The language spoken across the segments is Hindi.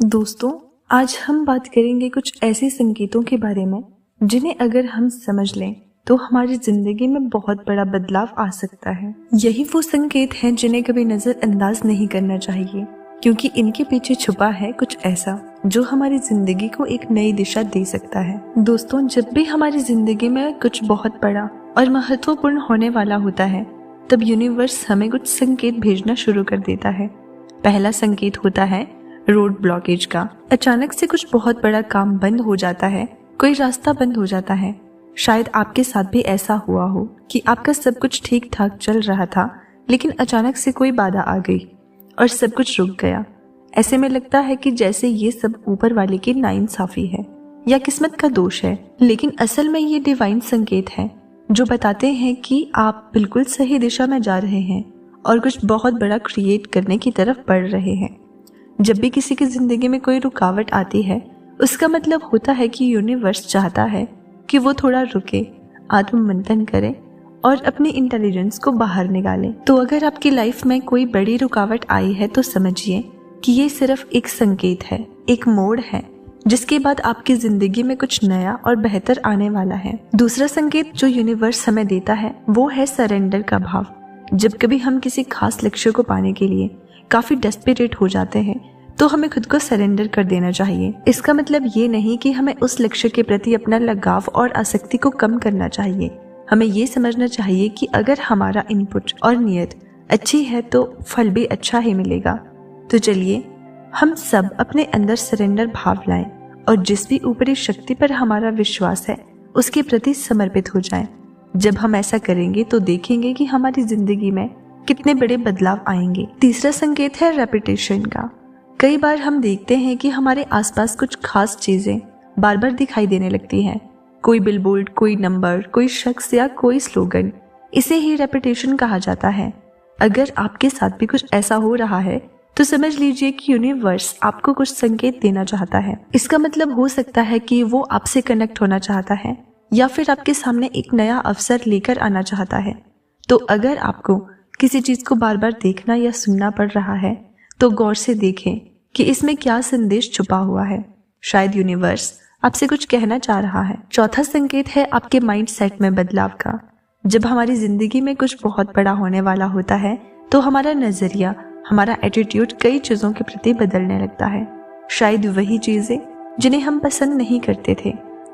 दोस्तों, आज हम बात करेंगे कुछ ऐसे संकेतों के बारे में जिन्हें अगर हम समझ लें तो हमारी जिंदगी में बहुत बड़ा बदलाव आ सकता है। यही वो संकेत हैं जिन्हें कभी नजरअंदाज नहीं करना चाहिए, क्योंकि इनके पीछे छुपा है कुछ ऐसा जो हमारी जिंदगी को एक नई दिशा दे सकता है। दोस्तों, जब भी हमारी जिंदगी में कुछ बहुत बड़ा और महत्वपूर्ण होने वाला होता है, तब यूनिवर्स हमें कुछ संकेत भेजना शुरू कर देता है। पहला संकेत होता है रोड ब्लॉकेज का। अचानक से कुछ बहुत बड़ा काम बंद हो जाता है, कोई रास्ता बंद हो जाता है। शायद आपके साथ भी ऐसा हुआ हो कि आपका सब कुछ ठीक ठाक चल रहा था, लेकिन अचानक से कोई बाधा आ गई और सब कुछ रुक गया। ऐसे में लगता है कि जैसे ये सब ऊपर वाले की नाइंसाफी है या किस्मत का दोष है, लेकिन असल में ये डिवाइन संकेत है जो बताते हैं कि आप बिल्कुल सही दिशा में जा रहे हैं और कुछ बहुत बड़ा क्रिएट करने की तरफ बढ़ रहे हैं। जब भी किसी की जिंदगी में कोई रुकावट आती है, उसका मतलब होता है कि यूनिवर्स चाहता है कि वो थोड़ा रुके, आत्ममंथन करे और अपनी इंटेलिजेंस को बाहर निकाले। तो अगर आपकी लाइफ में कोई बड़ी रुकावट आई है तो समझिए कि ये सिर्फ एक संकेत है, एक मोड़ है, जिसके बाद आपकी जिंदगी में कुछ नया और बेहतर आने वाला है। दूसरा संकेत जो यूनिवर्स हमें देता है वो है सरेंडर का भाव। जब कभी हम किसी खास लक्ष्य को पाने के लिए काफी डेस्परेट हो जाते हैं तो हमें खुद को सरेंडर कर देना चाहिए। इसका मतलब ये नहीं कि हमें उस लक्ष्य के प्रति अपना लगाव और आसक्ति को कम करना चाहिए। हमें ये समझना चाहिए कि अगर हमारा इनपुट और नियत अच्छी है तो फल भी अच्छा ही मिलेगा। तो चलिए हम सब अपने अंदर सरेंडर भाव लाएं और जिस भी ऊपरी शक्ति पर हमारा विश्वास है उसके प्रति समर्पित हो जाएं। जब हम ऐसा करेंगे तो देखेंगे कि हमारी जिंदगी में कितने बड़े बदलाव आएंगे। तीसरा संकेत है रेपिटेशन का। कई बार हम देखते हैं कि हमारे आसपास कुछ खास चीजें बार बार दिखाई देने लगती हैं। कोई बिलबोर्ड, कोई नंबर, कोई शख्स या कोई स्लोगन, इसे ही रेपिटेशन कहा जाता है। अगर आपके साथ भी कुछ ऐसा हो रहा है तो समझ लीजिए कि यूनिवर्स आपको कुछ संकेत देना चाहता है। इसका मतलब हो सकता है कि वो आपसे कनेक्ट होना चाहता है या फिर आपके सामने एक नया अवसर लेकर आना चाहता है। तो अगर आपको किसी चीज को बार बार देखना या सुनना पड़ रहा है तो गौर से देखें कि इसमें क्या संदेश छुपा हुआ है। शायद यूनिवर्स आपसे कुछ कहना चाह रहा है। चौथा संकेत है आपके माइंड सेट में बदलाव का। जब हमारी जिंदगी में कुछ बहुत बड़ा होने वाला होता है तो हमारा नजरिया, हमारा एटीट्यूड कई चीजों के प्रति बदलने लगता है। शायद वही चीजें जिन्हें हम पसंद नहीं करते थे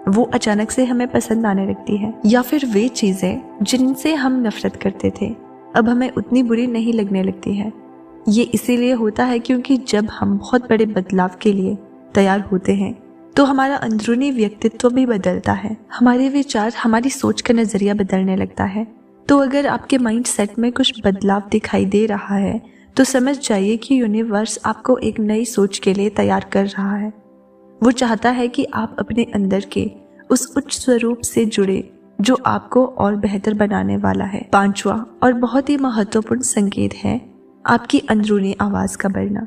वो अचानक से हमें पसंद आने लगती है, या फिर वे चीजें जिनसे हम नफरत करते थे अब हमें उतनी बुरी नहीं लगने लगती है। ये इसीलिए होता है क्योंकि जब हम बहुत बड़े बदलाव के लिए तैयार होते हैं तो हमारा अंदरूनी व्यक्तित्व भी बदलता है, हमारे विचार, हमारी सोच का नजरिया बदलने लगता है। तो अगर आपके माइंड सेट में कुछ बदलाव दिखाई दे रहा है तो समझ जाइए कि यूनिवर्स आपको एक नई सोच के लिए तैयार कर रहा है। वो चाहता है कि आप अपने अंदर के उस उच्च स्वरूप से जुड़े जो आपको और बेहतर बनाने वाला है। पांचवा और बहुत ही महत्वपूर्ण संकेत है आपकी अंदरूनी आवाज का बढ़ना।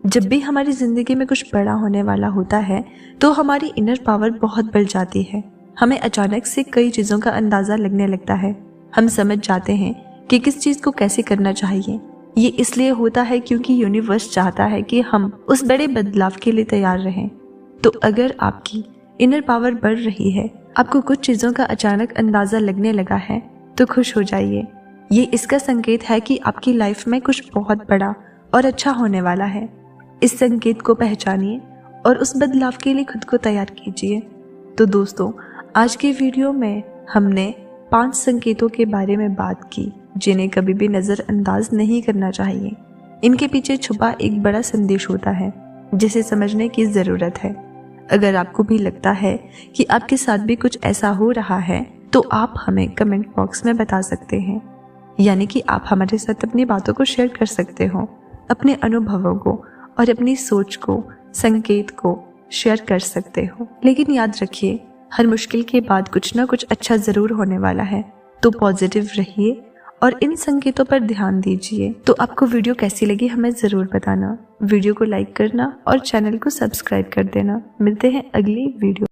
जब भी हमारी जिंदगी में कुछ बड़ा होने वाला होता है तो हमारी इनर पावर बहुत बढ़ जाती है। हमें अचानक से कई चीजों का अंदाजा लगने लगता है। हम समझ जाते हैं कि किस चीज को कैसे करना चाहिए। ये इसलिए होता है क्योंकि यूनिवर्स चाहता है कि हम उस बड़े बदलाव के लिए तैयार रहें। तो अगर आपकी इनर पावर बढ़ रही है, आपको कुछ चीजों का अचानक अंदाजा लगने लगा है, तो खुश हो जाइए। ये इसका संकेत है कि आपकी लाइफ में कुछ बहुत बड़ा और अच्छा होने वाला है। इस संकेत को पहचानिए और उस बदलाव के लिए खुद को तैयार कीजिए। तो दोस्तों, आज के वीडियो में हमने 5 संकेतों के बारे में बात की जिन्हें कभी भी नजरअंदाज नहीं करना चाहिए। इनके पीछे छुपा एक बड़ा संदेश होता है जिसे समझने की जरूरत है। अगर आपको भी लगता है कि आपके साथ भी कुछ ऐसा हो रहा है तो आप हमें कमेंट बॉक्स में बता सकते हैं, यानी कि आप हमारे साथ अपनी बातों को शेयर कर सकते हो, अपने अनुभवों को और अपनी सोच को, संकेत को शेयर कर सकते हो। लेकिन याद रखिए, हर मुश्किल के बाद कुछ ना कुछ अच्छा जरूर होने वाला है। तो पॉजिटिव रहिए और इन संकेतों पर ध्यान दीजिए। तो आपको वीडियो कैसी लगी हमें जरूर बताना। वीडियो को लाइक करना और चैनल को सब्सक्राइब कर देना। मिलते हैं अगली वीडियो।